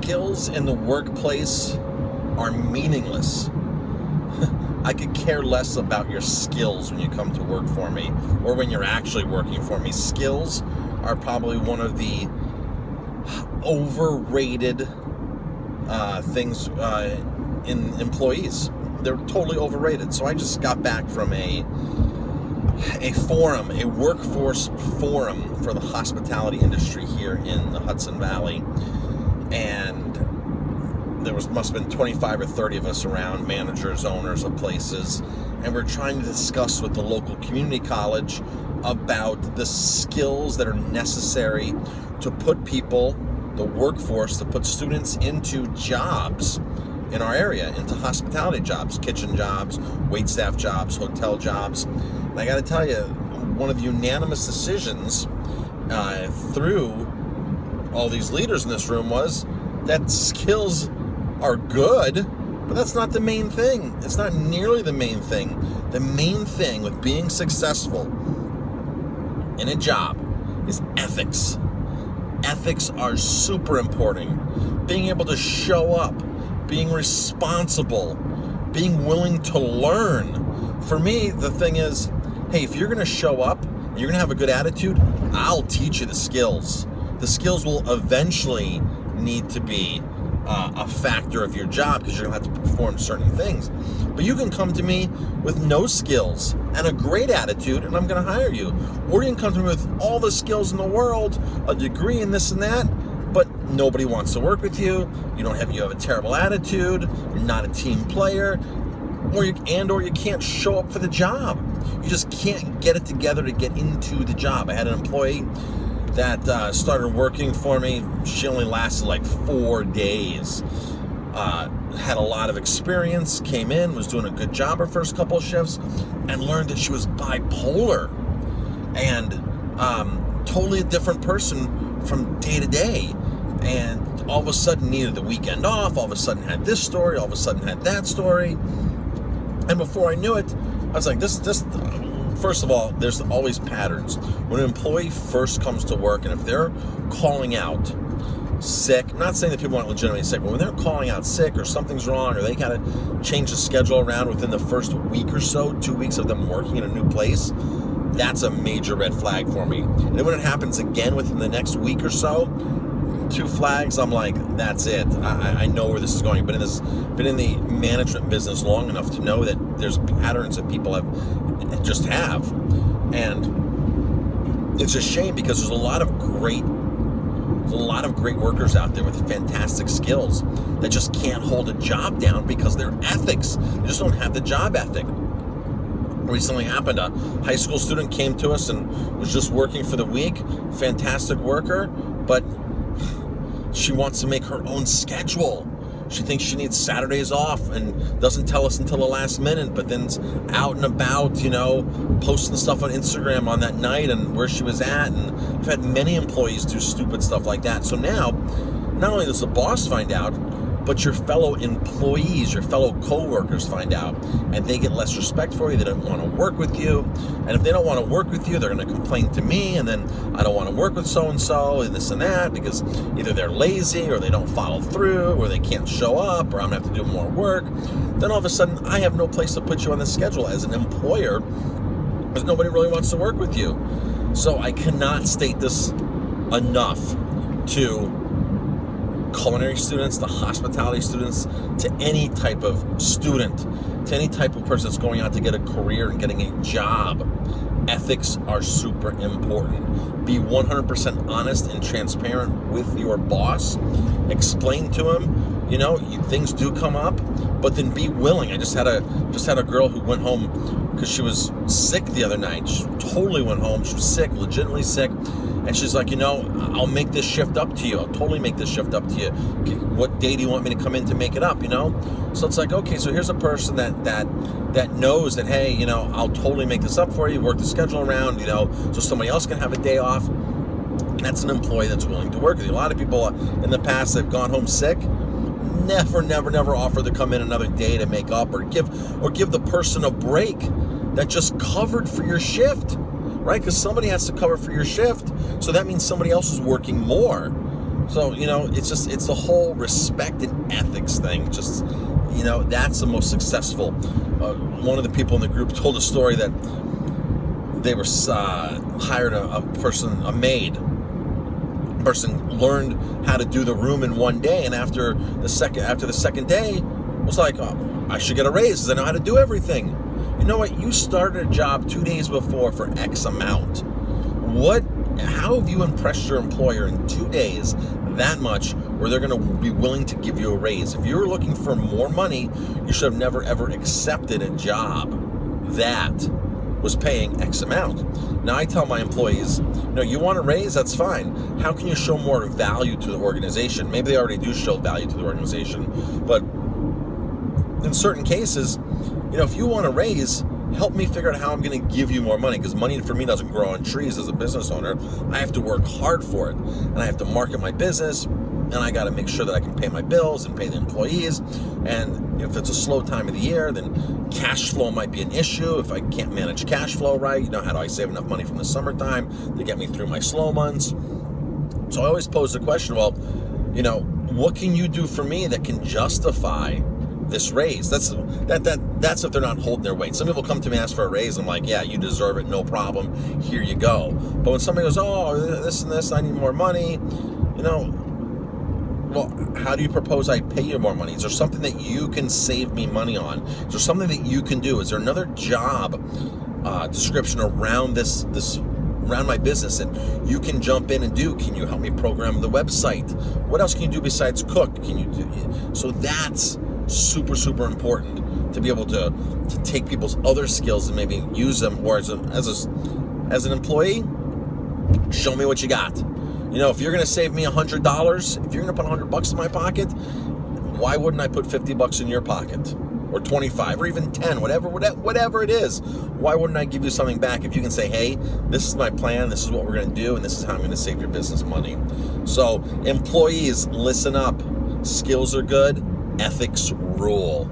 skills in the workplace are meaningless. I could care less about your skills when you come to work for me or when you're actually working for me. Skills are probably one of the overrated things in employees. They're totally overrated. So I just got back from a forum, a workforce forum for the hospitality industry here in the Hudson Valley, and there must have been 25 or 30 of us around, managers, owners of places, and we're trying to discuss with the local community college about the skills that are necessary to put people, the workforce, to put students into jobs in our area, into hospitality jobs, kitchen jobs, waitstaff jobs, hotel jobs. And I got to tell you, one of the unanimous decisions through all these leaders in this room was that skills are good, but that's not the main thing. It's not nearly the main thing. The main thing with being successful in a job is ethics. Ethics are super important. Being able to show up, being responsible, being willing to learn. For me, the thing is, hey, if you're going to show up, you're going to have a good attitude, I'll teach you the skills. The skills will eventually need to be a factor of your job because you're going to have to perform certain things. But you can come to me with no skills and a great attitude, and I'm going to hire you. Or you can come to me with all the skills in the world, a degree in this and that, but nobody wants to work with you. You have a terrible attitude. You're not a team player, or you can't show up for the job. You just can't get it together to get into the job. I had an employee that started working for me. She only lasted like 4 days. Had a lot of experience, came in, was doing a good job her first couple of shifts, and learned that she was bipolar and totally a different person from day to day. And all of a sudden needed the weekend off, all of a sudden had this story, all of a sudden had that story. And before I knew it, I was like, this first of all, there's always patterns. When an employee first comes to work, and if they're calling out sick, I'm not saying that people aren't legitimately sick, but when they're calling out sick or something's wrong or they got to change the schedule around within the first week or so, 2 weeks of them working in a new place, that's a major red flag for me. And then when it happens again within the next week or so, 2 flags, I'm like, that's it. I know where this is going. Been in the management business long enough to know that there's patterns that people have. And it's a shame because there's a lot of great workers out there with fantastic skills that just can't hold a job down because their ethics, they just don't have the job ethic. Recently happened, a high school student came to us and was just working for the week, fantastic worker, but she wants to make her own schedule. She thinks she needs Saturdays off and doesn't tell us until the last minute, but then's out and about, posting stuff on Instagram on that night and where she was at. And I've had many employees do stupid stuff like that. So now, not only does the boss find out, but your fellow employees, your fellow co-workers find out, and they get less respect for you. They don't want to work with you. And if they don't want to work with you, they're going to complain to me, and then I don't want to work with so-and-so and this and that because either they're lazy or they don't follow through or they can't show up or I'm going to have to do more work. Then all of a sudden, I have no place to put you on the schedule as an employer because nobody really wants to work with you. So I cannot state this enough to culinary students, to hospitality students, to any type of student, to any type of person that's going out to get a career and getting a job. Ethics are super important. Be 100% honest and transparent with your boss. Explain to him, things do come up, but then be willing. I just had a girl who went home because she was sick the other night. She totally went home. She was sick, legitimately sick. And she's like, I'll make this shift up to you. I'll totally make this shift up to you. What day do you want me to come in to make it up, So it's like, okay, so here's a person that knows that, hey, I'll totally make this up for you, work the schedule around, so somebody else can have a day off. And that's an employee that's willing to work with you. A lot of people in the past that have gone home sick, never offer to come in another day to make up or give the person a break that just covered for your shift. Right? Because somebody has to cover for your shift. So that means somebody else is working more. So, it's the whole respect and ethics thing. Just, that's the most successful. One of the people in the group told a story that they were hired a maid. Person learned how to do the room in one day, and after the second day, was like, oh, I should get a raise because I know how to do everything. You know what? You started a job 2 days before for X amount. How have you impressed your employer in 2 days that much where they're going to be willing to give you a raise? If you're looking for more money, you should have never ever accepted a job that was paying X amount. Now I tell my employees, you want a raise? That's fine. How can you show more value to the organization? Maybe they already do show value to the organization, but in certain cases, if you want a raise, help me figure out how I'm going to give you more money, because money for me doesn't grow on trees as a business owner. I have to work hard for it, and I have to market my business, and I got to make sure that I can pay my bills and pay the employees. And if it's a slow time of the year, then cash flow might be an issue. If I can't manage cash flow right, how do I save enough money from the summertime to get me through my slow months? So I always pose the question, well, what can you do for me that can justify this raise? That's if they're not holding their weight. Some people come to me and ask for a raise. I'm like, yeah, you deserve it, no problem. Here you go. But when somebody goes, oh, this and this, I need more money, well, how do you propose I pay you more money? Is there something that you can save me money on? Is there something that you can do? Is there another job description around around my business and you can jump in and do? Can you help me program the website? What else can you do besides cook? Can you do? So that's super, super important, to be able to take people's other skills and maybe use them, or as an employee, show me what you got. If you're going to save me $100, if you're going to put $100 in my pocket, why wouldn't I put $50 in your pocket, or 25, or even 10, whatever it is? Why wouldn't I give you something back if you can say, hey, this is my plan, this is what we're going to do, and this is how I'm going to save your business money? So employees, listen up. Skills are good. Ethics rule.